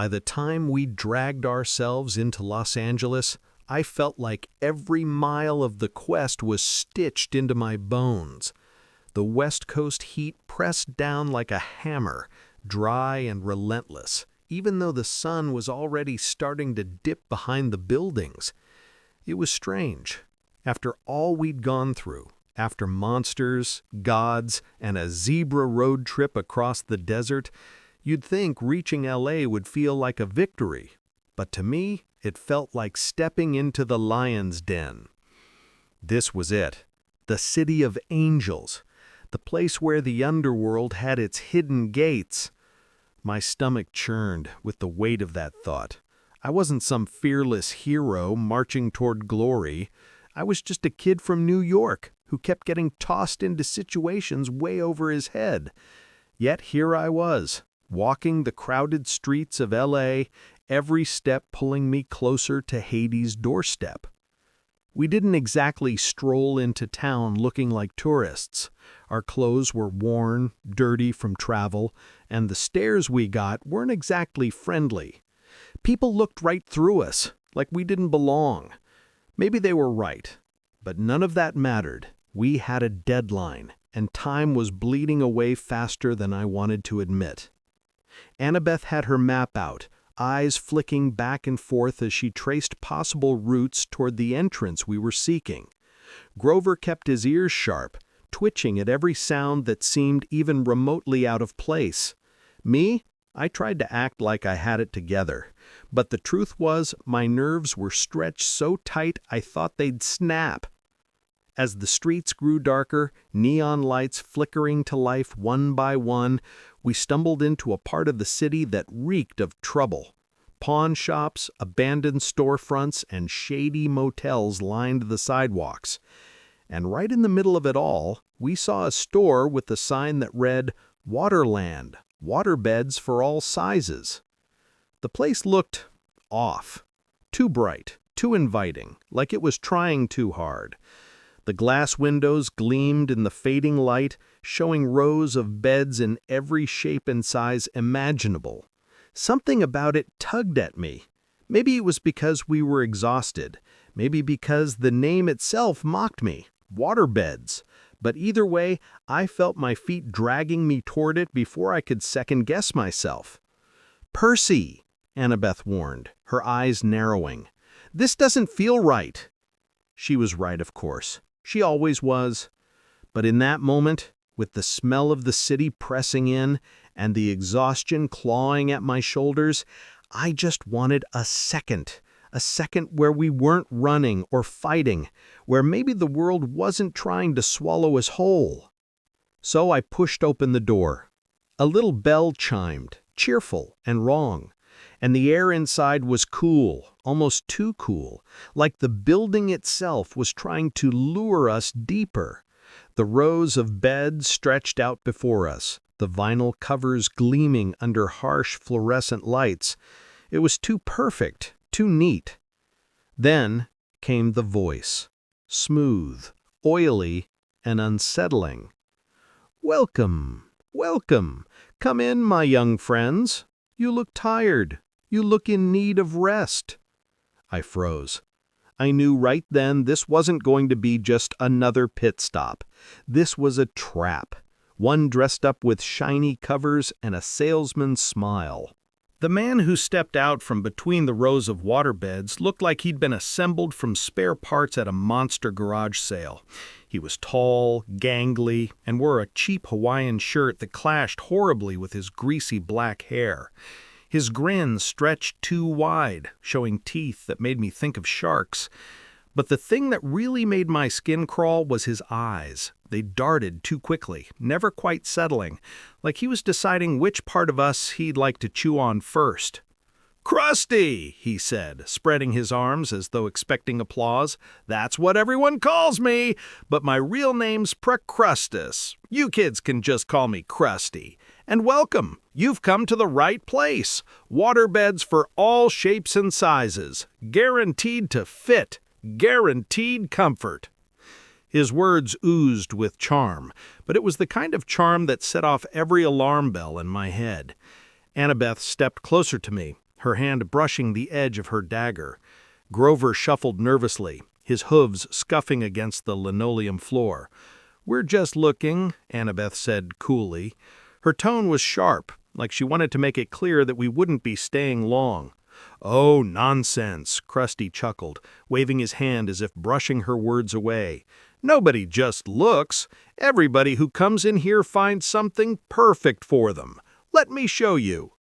By the time we dragged ourselves into Los Angeles, I felt like every mile of the quest was stitched into my bones. The West Coast heat pressed down like a hammer, dry and relentless, even though the sun was already starting to dip behind the buildings. It was strange. After all we'd gone through, after monsters, gods, and a zebra road trip across the desert, you'd think reaching LA would feel like a victory. But to me, it felt like stepping into the lion's den. This was it. The city of angels. The place where the underworld had its hidden gates. My stomach churned with the weight of that thought. I wasn't some fearless hero marching toward glory. I was just a kid from New York who kept getting tossed into situations way over his head. Yet here I was, walking the crowded streets of LA, every step pulling me closer to Hades' doorstep. We didn't exactly stroll into town looking like tourists. Our clothes were worn, dirty from travel, and the stares we got weren't exactly friendly. People looked right through us, like we didn't belong. Maybe they were right, but none of that mattered. We had a deadline, and time was bleeding away faster than I wanted to admit. Annabeth had her map out, eyes flicking back and forth as she traced possible routes toward the entrance we were seeking. Grover kept his ears sharp, twitching at every sound that seemed even remotely out of place. Me? I tried to act like I had it together, but the truth was my nerves were stretched so tight I thought they'd snap. As the streets grew darker, neon lights flickering to life one by one, we stumbled into a part of the city that reeked of trouble. Pawn shops, abandoned storefronts, and shady motels lined the sidewalks. And right in the middle of it all, we saw a store with a sign that read, "Waterland, waterbeds for all sizes." The place looked off. Too bright, too inviting, like it was trying too hard. The glass windows gleamed in the fading light, showing rows of beds in every shape and size imaginable. Something about it tugged at me. Maybe it was because we were exhausted. Maybe because the name itself mocked me. Waterbeds. But either way, I felt my feet dragging me toward it before I could second-guess myself. "Percy," Annabeth warned, her eyes narrowing. "This doesn't feel right." She was right, of course. She always was. But in that moment, with the smell of the city pressing in and the exhaustion clawing at my shoulders, I just wanted a second where we weren't running or fighting, where maybe the world wasn't trying to swallow us whole. So I pushed open the door. A little bell chimed, cheerful and wrong, and the air inside was cool, almost too cool, like the building itself was trying to lure us deeper. The rows of beds stretched out before us, the vinyl covers gleaming under harsh fluorescent lights. It was too perfect, too neat. Then came the voice, smooth, oily, and unsettling. "Welcome, welcome. Come in, my young friends. You look tired. You look in need of rest." I froze. I knew right then this wasn't going to be just another pit stop. This was a trap, one dressed up with shiny covers and a salesman's smile. The man who stepped out from between the rows of waterbeds looked like he'd been assembled from spare parts at a monster garage sale. He was tall, gangly, and wore a cheap Hawaiian shirt that clashed horribly with his greasy black hair. His grin stretched too wide, showing teeth that made me think of sharks. But the thing that really made my skin crawl was his eyes. They darted too quickly, never quite settling, like he was deciding which part of us he'd like to chew on first. "Crusty," he said, spreading his arms as though expecting applause. "That's what everyone calls me, but my real name's Procrustus. You kids can just call me Crusty. And welcome, you've come to the right place. Waterbeds for all shapes and sizes, guaranteed to fit, guaranteed comfort." His words oozed with charm, but it was the kind of charm that set off every alarm bell in my head. Annabeth stepped closer to me, her hand brushing the edge of her dagger. Grover shuffled nervously, his hooves scuffing against the linoleum floor. "We're just looking," Annabeth said coolly. Her tone was sharp, like she wanted to make it clear that we wouldn't be staying long. "Oh, nonsense," Crusty chuckled, waving his hand as if brushing her words away. "Nobody just looks. Everybody who comes in here finds something perfect for them. Let me show you."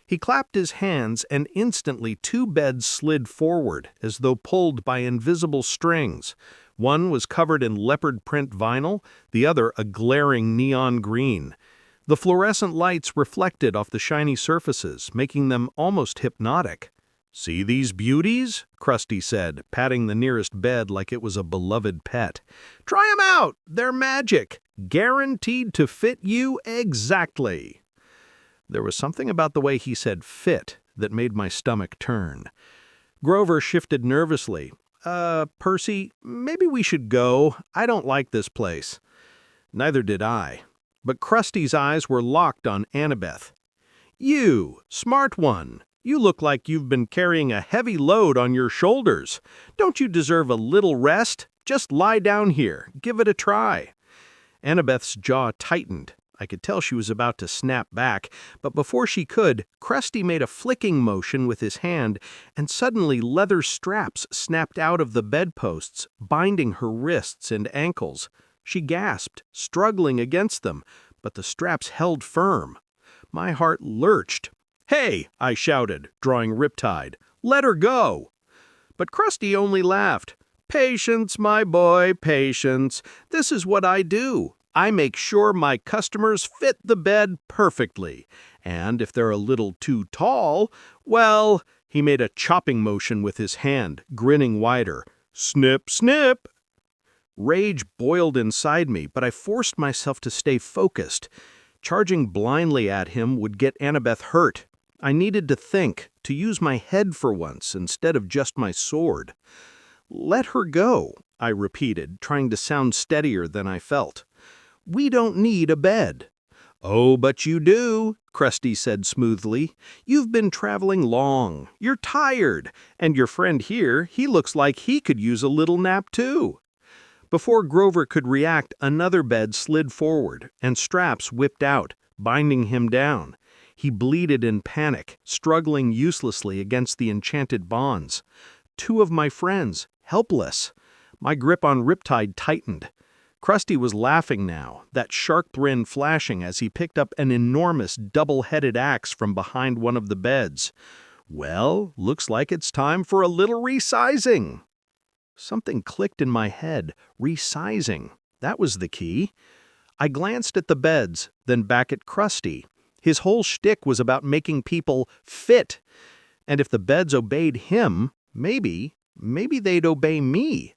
He clapped his hands, and instantly 2 beds slid forward, as though pulled by invisible strings. One was covered in leopard print vinyl, the other a glaring neon green. The fluorescent lights reflected off the shiny surfaces, making them almost hypnotic. "See these beauties?" Crusty said, patting the nearest bed like it was a beloved pet. "Try 'em out! They're magic! Guaranteed to fit you exactly!" There was something about the way he said "fit" that made my stomach turn. Grover shifted nervously. Percy, maybe we should go. I don't like this place." Neither did I. But Krusty's eyes were locked on Annabeth. "You, smart one, you look like you've been carrying a heavy load on your shoulders. Don't you deserve a little rest? Just lie down here. Give it a try." Annabeth's jaw tightened. I could tell she was about to snap back, but before she could, Crusty made a flicking motion with his hand, and suddenly leather straps snapped out of the bedposts, binding her wrists and ankles. She gasped, struggling against them, but the straps held firm. My heart lurched. "Hey!" I shouted, drawing Riptide. "Let her go!" But Crusty only laughed. "Patience, my boy, patience. This is what I do. I make sure my customers fit the bed perfectly. And if they're a little too tall, well," he made a chopping motion with his hand, grinning wider. "Snip, snip!" Rage boiled inside me, but I forced myself to stay focused. Charging blindly at him would get Annabeth hurt. I needed to think, to use my head for once instead of just my sword. "Let her go," I repeated, trying to sound steadier than I felt. "We don't need a bed." "Oh, but you do," Crusty said smoothly. "You've been traveling long. You're tired. And your friend here, he looks like he could use a little nap too." Before Grover could react, another bed slid forward, and straps whipped out, binding him down. He bleated in panic, struggling uselessly against the enchanted bonds. 2 of my friends, helpless. My grip on Riptide tightened. Crusty was laughing now, that shark grin flashing as he picked up an enormous double-headed axe from behind one of the beds. "Well, looks like it's time for a little resizing." Something clicked in my head. Resizing. That was the key. I glanced at the beds, then back at Crusty. His whole shtick was about making people fit. And if the beds obeyed him, maybe they'd obey me.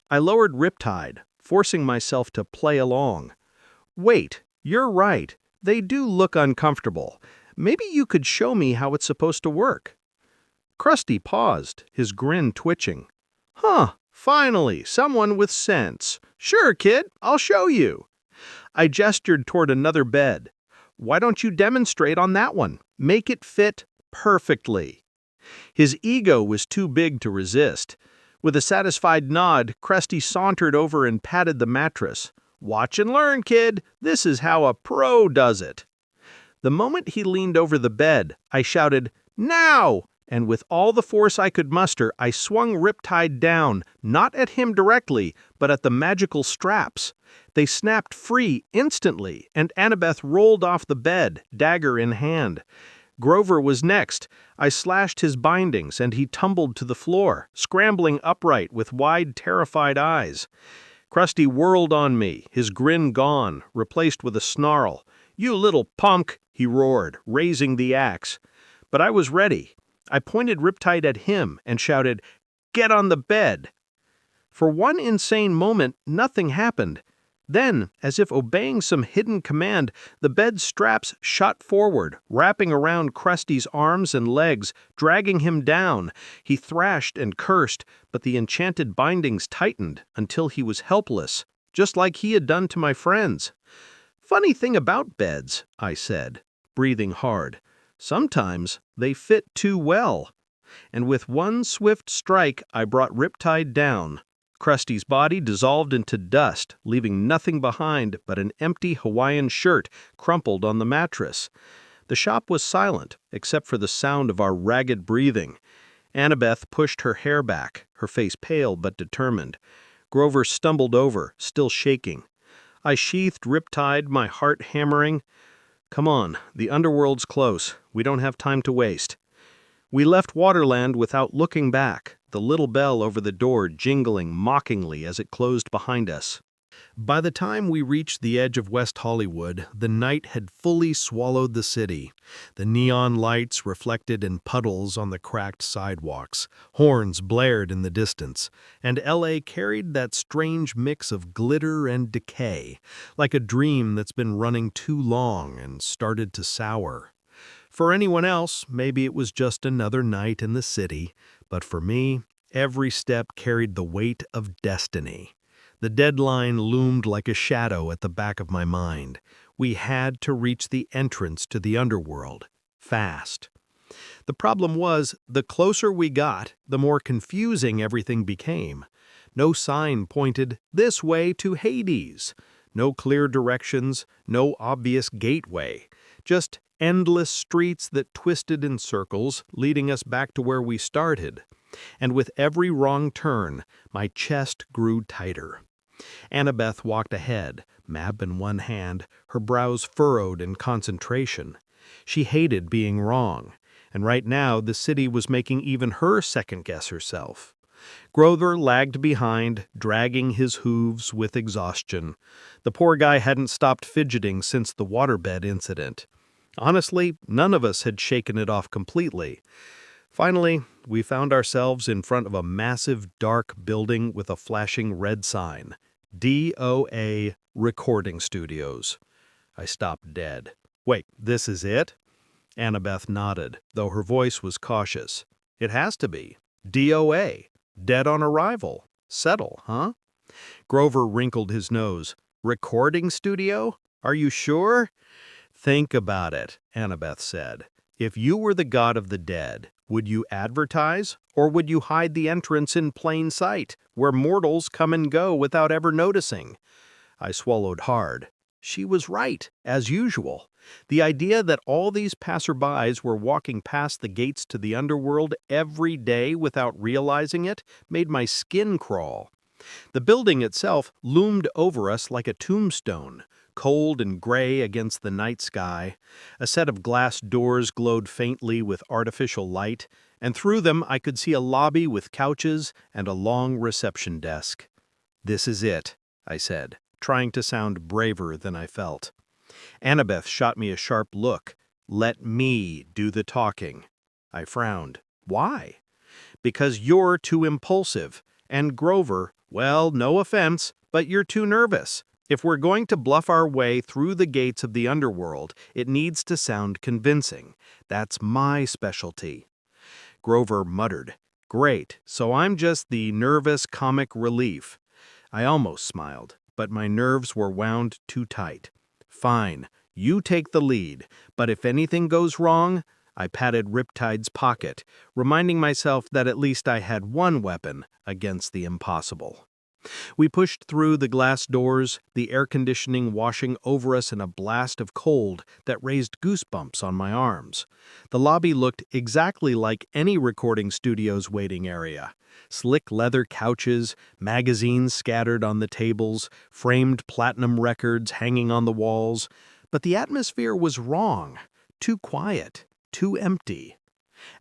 I lowered Riptide, forcing myself to play along. "Wait, you're right. They do look uncomfortable. Maybe you could show me how it's supposed to work." Crusty paused, his grin twitching. "Huh, finally, someone with sense. Sure, kid, I'll show you." I gestured toward another bed. "Why don't you demonstrate on that one? Make it fit perfectly." His ego was too big to resist. With a satisfied nod, Crusty sauntered over and patted the mattress. "Watch and learn, kid. This is how a pro does it." The moment he leaned over the bed, I shouted, "Now!" And with all the force I could muster, I swung Riptide down, not at him directly, but at the magical straps. They snapped free instantly, and Annabeth rolled off the bed, dagger in hand. Grover was next. I slashed his bindings, and he tumbled to the floor, scrambling upright with wide, terrified eyes. Crusty whirled on me, his grin gone, replaced with a snarl. "You little punk!" he roared, raising the axe. But I was ready. I pointed Riptide at him and shouted, "Get on the bed!" For one insane moment, nothing happened. Then, as if obeying some hidden command, the bed straps shot forward, wrapping around Krusty's arms and legs, dragging him down. He thrashed and cursed, but the enchanted bindings tightened until he was helpless, just like he had done to my friends. "Funny thing about beds," I said, breathing hard. Sometimes they fit too well. And with one swift strike, I brought Riptide down. Crusty's body dissolved into dust, leaving nothing behind but an empty Hawaiian shirt crumpled on the mattress. The shop was silent, except for the sound of our ragged breathing. Annabeth pushed her hair back, her face pale but determined. Grover stumbled over, still shaking. I sheathed Riptide, my heart hammering. Come on, the Underworld's close. We don't have time to waste. We left Waterland without looking back, the little bell over the door jingling mockingly as it closed behind us. By the time we reached the edge of West Hollywood, the night had fully swallowed the city. The neon lights reflected in puddles on the cracked sidewalks, horns blared in the distance, and L.A. carried that strange mix of glitter and decay, like a dream that's been running too long and started to sour. For anyone else, maybe it was just another night in the city, but for me, every step carried the weight of destiny. The deadline loomed like a shadow at the back of my mind. We had to reach the entrance to the Underworld, fast. The problem was, the closer we got, the more confusing everything became. No sign pointed this way to Hades. No clear directions, no obvious gateway. Just endless streets that twisted in circles, leading us back to where we started. And with every wrong turn, my chest grew tighter. Annabeth walked ahead, map in one hand, her brows furrowed in concentration. She hated being wrong, and right now the city was making even her second-guess herself. Grover lagged behind, dragging his hooves with exhaustion. The poor guy hadn't stopped fidgeting since the waterbed incident. Honestly, none of us had shaken it off completely. Finally, we found ourselves in front of a massive, dark building with a flashing red sign. DOA Recording Studios. I stopped dead. Wait, this is it? Annabeth nodded, though her voice was cautious. It has to be. DOA. Dead on arrival. Settle, huh? Grover wrinkled his nose. Recording studio? Are you sure? Think about it, Annabeth said. If you were the god of the dead, would you advertise, or would you hide the entrance in plain sight, where mortals come and go without ever noticing? I swallowed hard. She was right, as usual. The idea that all these passerbys were walking past the gates to the Underworld every day without realizing it made my skin crawl. The building itself loomed over us like a tombstone, cold and gray against the night sky. A set of glass doors glowed faintly with artificial light, and through them I could see a lobby with couches and a long reception desk. "This is it," I said, trying to sound braver than I felt. Annabeth shot me a sharp look. "Let me do the talking." I frowned. "Why?" "Because you're too impulsive. And Grover, well, no offense, but you're too nervous. If we're going to bluff our way through the gates of the Underworld, it needs to sound convincing. That's my specialty." Grover muttered. "Great, so I'm just the nervous comic relief." I almost smiled, but my nerves were wound too tight. "Fine, you take the lead, but if anything goes wrong..." I patted Riptide's pocket, reminding myself that at least I had one weapon against the impossible. We pushed through the glass doors, the air conditioning washing over us in a blast of cold that raised goosebumps on my arms. The lobby looked exactly like any recording studio's waiting area. Slick leather couches, magazines scattered on the tables, framed platinum records hanging on the walls. But the atmosphere was wrong. Too quiet. Too empty.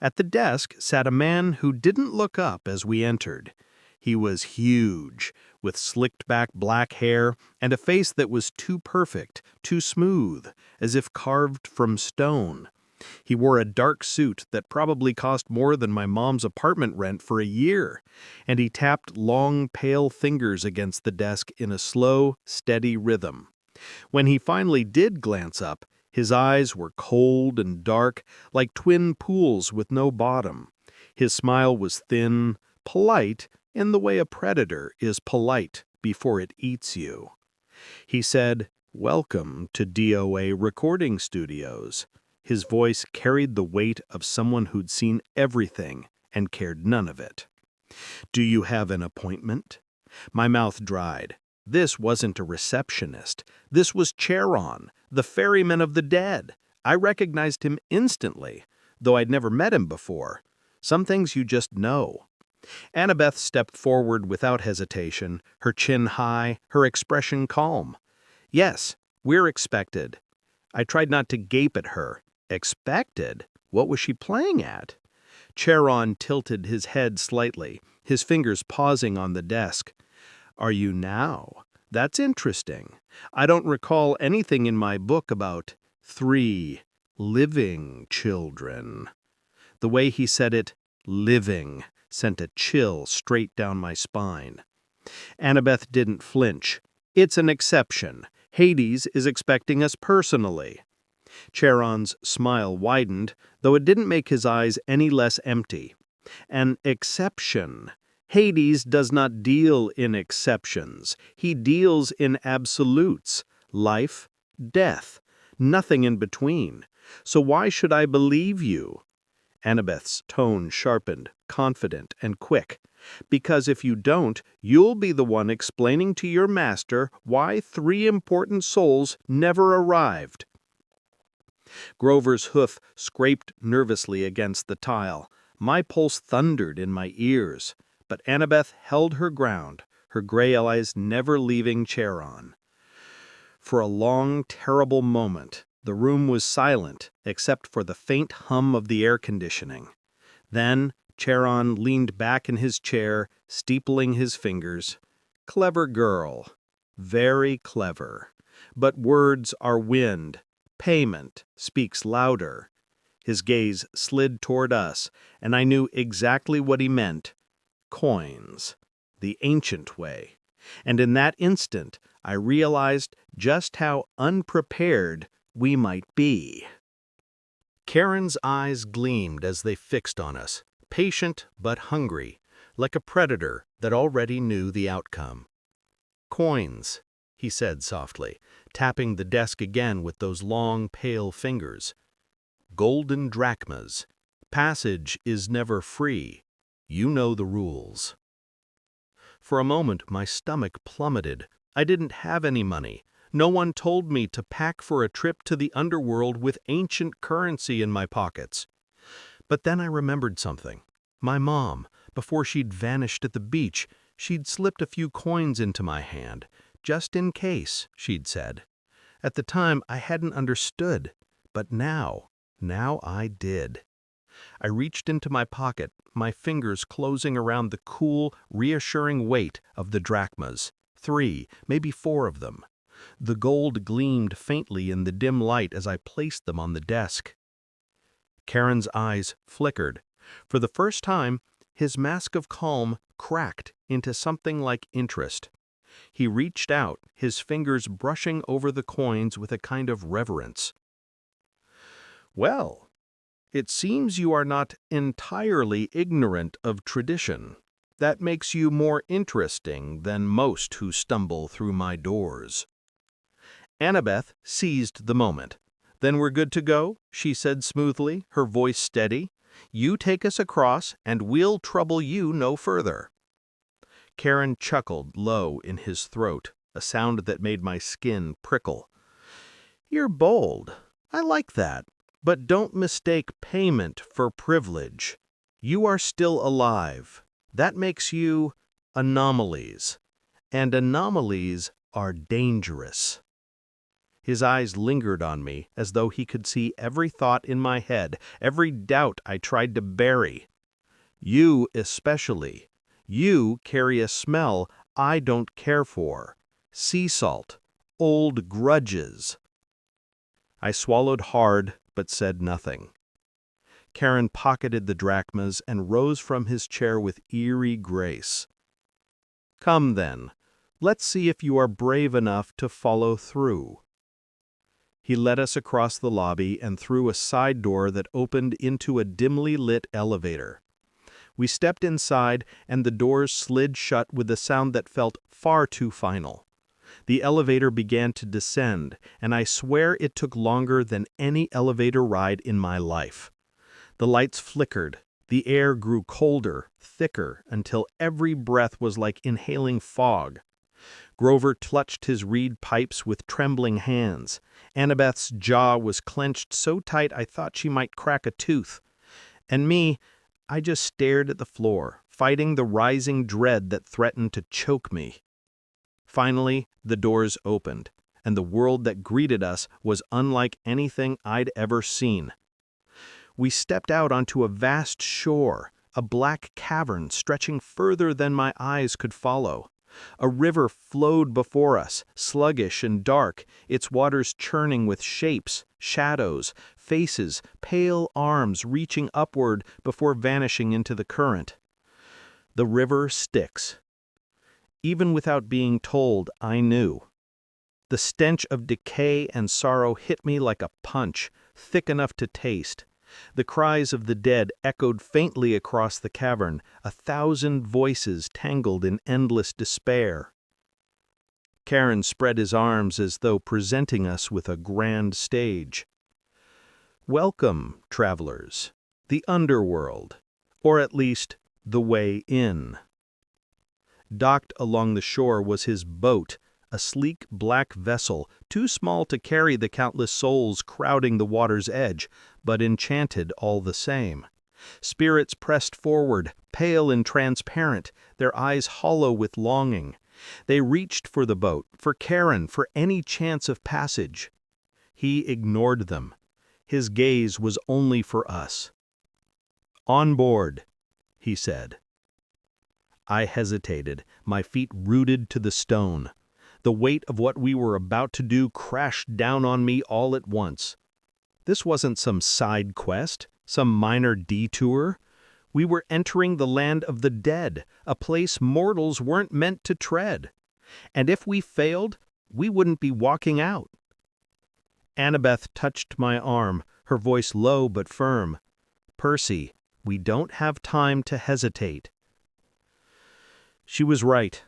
At the desk sat a man who didn't look up as we entered. He was huge, with slicked-back black hair and a face that was too perfect, too smooth, as if carved from stone. He wore a dark suit that probably cost more than my mom's apartment rent for a year, and he tapped long, pale fingers against the desk in a slow, steady rhythm. When he finally did glance up, his eyes were cold and dark, like twin pools with no bottom. His smile was thin, polite, in the way a predator is polite before it eats you. He said, "Welcome to DOA Recording Studios." His voice carried the weight of someone who'd seen everything and cared none of it. "Do you have an appointment?" My mouth dried. This wasn't a receptionist. This was Charon, the ferryman of the dead. I recognized him instantly, though I'd never met him before. Some things you just know. Annabeth stepped forward without hesitation, her chin high, her expression calm. "Yes, we're expected." I tried not to gape at her. Expected? What was she playing at? Charon tilted his head slightly, his fingers pausing on the desk. "Are you now? That's interesting. I don't recall anything in my book about 3 living children." The way he said it, living, sent a chill straight down my spine. Annabeth didn't flinch. "It's an exception. Hades is expecting us personally." Charon's smile widened, though it didn't make his eyes any less empty. "An exception. Hades does not deal in exceptions. He deals in absolutes. Life, death. Nothing in between. So why should I believe you?" Annabeth's tone sharpened, confident and quick. "Because if you don't, you'll be the one explaining to your master why 3 important souls never arrived." Grover's hoof scraped nervously against the tile. My pulse thundered in my ears. But Annabeth held her ground, her gray eyes never leaving Charon. For a long, terrible moment, the room was silent except for the faint hum of the air conditioning. Then Charon leaned back in his chair, steepling his fingers. "Clever girl. Very clever. But words are wind. Payment speaks louder." His gaze slid toward us, and I knew exactly what he meant. Coins. The ancient way. And in that instant, I realized just how unprepared we might be. Charon's eyes gleamed as they fixed on us, patient but hungry, like a predator that already knew the outcome. "Coins," he said softly, tapping the desk again with those long, pale fingers. "Golden drachmas. Passage is never free. You know the rules." For a moment, my stomach plummeted. I didn't have any money. No one told me to pack for a trip to the underworld with ancient currency in my pockets. But then I remembered something. My mom, before she'd vanished at the beach, she'd slipped a few coins into my hand. "Just in case," she'd said. At the time, I hadn't understood. But now I did. I reached into my pocket, my fingers closing around the cool, reassuring weight of the drachmas. 3, maybe 4 of them. The gold gleamed faintly in the dim light as I placed them on the desk. Charon's eyes flickered. For the first time, his mask of calm cracked into something like interest. He reached out, his fingers brushing over the coins with a kind of reverence. "Well, it seems you are not entirely ignorant of tradition. That makes you more interesting than most who stumble through my doors." Annabeth seized the moment. "Then we're good to go," she said smoothly, her voice steady. "You take us across, and we'll trouble you no further." Charon chuckled low in his throat, a sound that made my skin prickle. "You're bold. I like that. But don't mistake payment for privilege. You are still alive. That makes you anomalies. And anomalies are dangerous." His eyes lingered on me as though he could see every thought in my head, every doubt I tried to bury. "You especially. You carry a smell I don't care for. Sea salt. Old grudges." I swallowed hard, but said nothing. Charon pocketed the drachmas and rose from his chair with eerie grace. "Come then, let's see if you are brave enough to follow through." He led us across the lobby and through a side door that opened into a dimly lit elevator. We stepped inside, and the doors slid shut with a sound that felt far too final. The elevator began to descend, and I swear it took longer than any elevator ride in my life. The lights flickered, the air grew colder, thicker, until every breath was like inhaling fog. Grover clutched his reed pipes with trembling hands. Annabeth's jaw was clenched so tight I thought she might crack a tooth. And me, I just stared at the floor, fighting the rising dread that threatened to choke me. Finally, the doors opened, and the world that greeted us was unlike anything I'd ever seen. We stepped out onto a vast shore, a black cavern stretching further than my eyes could follow. A river flowed before us, sluggish and dark, its waters churning with shapes, shadows, faces, pale arms reaching upward before vanishing into the current. The river Styx. Even without being told, I knew. The stench of decay and sorrow hit me like a punch, thick enough to taste. The cries of the dead echoed faintly across the cavern, 1,000 voices tangled in endless despair. Charon spread his arms as though presenting us with a grand stage. Welcome, travelers, the Underworld, or at least the way in. Docked along the shore was his boat, a sleek black vessel, too small to carry the countless souls crowding the water's edge, but enchanted all the same. Spirits pressed forward, pale and transparent, their eyes hollow with longing. They reached for the boat, for Charon, for any chance of passage. He ignored them. His gaze was only for us. "On board," he said. I hesitated, my feet rooted to the stone. The weight of what we were about to do crashed down on me all at once. This wasn't some side quest, some minor detour. We were entering the land of the dead, a place mortals weren't meant to tread. And if we failed, we wouldn't be walking out. Annabeth touched my arm, her voice low but firm. "Percy, we don't have time to hesitate." She was right.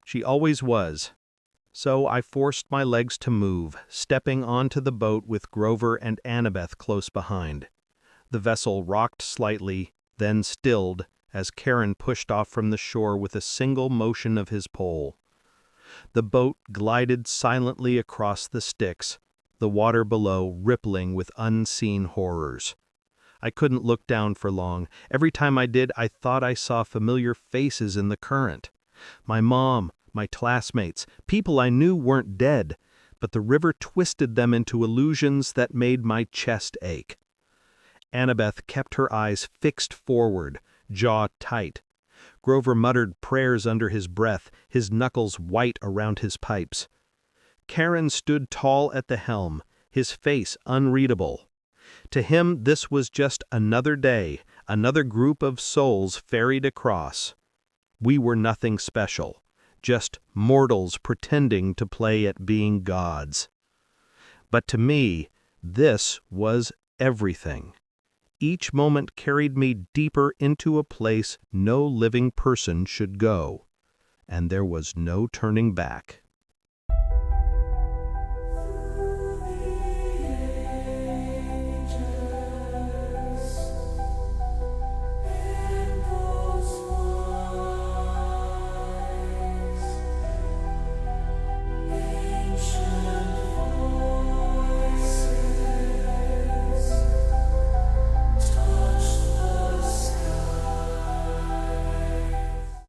She always was. So I forced my legs to move, stepping onto the boat with Grover and Annabeth close behind. The vessel rocked slightly, then stilled, as Charon pushed off from the shore with a single motion of his pole. The boat glided silently across the Styx, the water below rippling with unseen horrors. I couldn't look down for long. Every time I did, I thought I saw familiar faces in the current. My mom, my classmates, people I knew weren't dead, but the river twisted them into illusions that made my chest ache. Annabeth kept her eyes fixed forward, jaw tight. Grover muttered prayers under his breath, his knuckles white around his pipes. Charon stood tall at the helm, his face unreadable. To him this was just another day, another group of souls ferried across. We were nothing special, just mortals pretending to play at being gods. But to me, this was everything. Each moment carried me deeper into a place no living person should go, and there was no turning back.